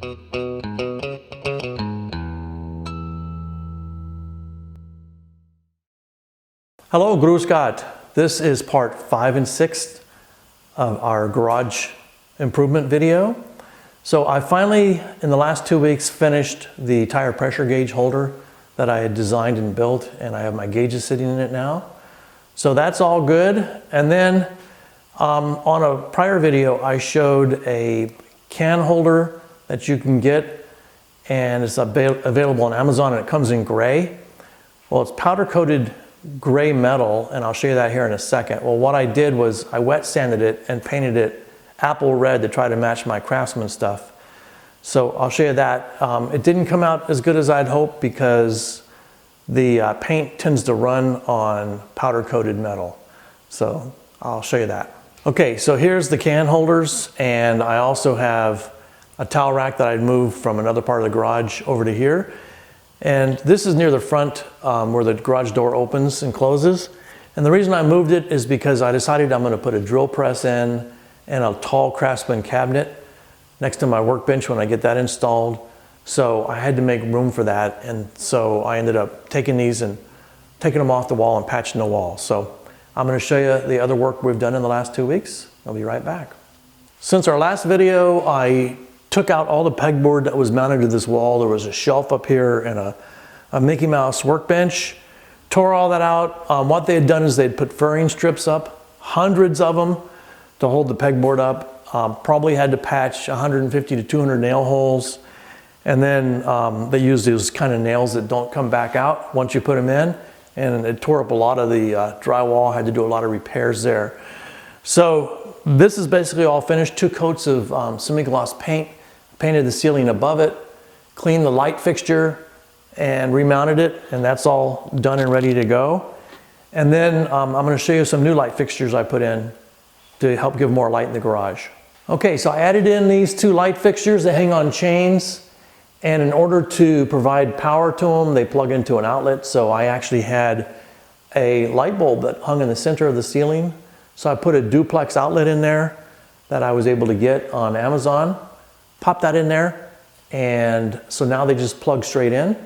Hello, Grüß Gott. This is part 5 and 6 of our garage improvement video. So I finally, in the last 2 weeks, finished the tire pressure gauge holder that I had designed and built, and I have my gauges sitting in it now. So that's all good. And then on a prior video, I showed a can holder that you can get, and it's available on Amazon, and it comes in gray. Well, it's powder coated gray metal, and I'll show you that here in a second. Well, what I did was I wet sanded it and painted it apple red to try to match my Craftsman stuff. So I'll show you that. It didn't come out as good as I'd hoped because the paint tends to run on powder coated metal. So I'll show you that. Okay, so here's the can holders, and I also have a towel rack that I'd moved from another part of the garage over to here. And this is near the front where the garage door opens and closes. And the reason I moved it is because I decided I'm going to put a drill press in and a tall Craftsman cabinet next to my workbench when I get that installed. So I had to make room for that. And so I ended up taking these and taking them off the wall and patching the wall. So I'm going to show you the other work we've done in the last 2 weeks. I'll be right back. Since our last video, I took out all the pegboard that was mounted to this wall. There was a shelf up here and a Mickey Mouse workbench. Tore all that out. What they had done is they'd put furring strips up, hundreds of them, to hold the pegboard up. Probably had to patch 150 to 200 nail holes. And then they use those kind of nails that don't come back out once you put them in. And it tore up a lot of the drywall. Had to do a lot of repairs there. So this is basically all finished. 2 coats of semi-gloss paint. Painted the ceiling above it, cleaned the light fixture, and remounted it, and that's all done and ready to go. And then I'm going to show you some new light fixtures I put in to help give more light in the garage. Okay, so I added in these 2 light fixtures that hang on chains, and in order to provide power to them, they plug into an outlet. So I actually had a light bulb that hung in the center of the ceiling. So I put a duplex outlet in there that I was able to get on Amazon. Pop that in there, and so now they just plug straight in.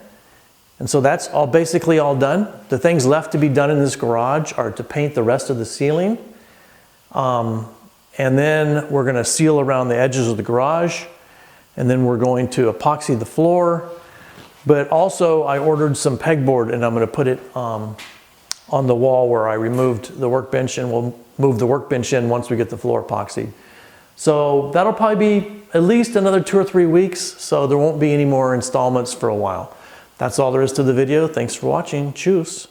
And so that's all basically all done. The things left to be done in this garage are to paint the rest of the ceiling. And then we're going to seal around the edges of the garage, and then we're going to epoxy the floor. But also I ordered some pegboard, and I'm going to put it on the wall where I removed the workbench, and we'll move the workbench in once we get the floor epoxied. So that'll probably be at least another 2 or 3 weeks, so there won't be any more installments for a while. That's all there is to the video. Thanks for watching. Tschüss.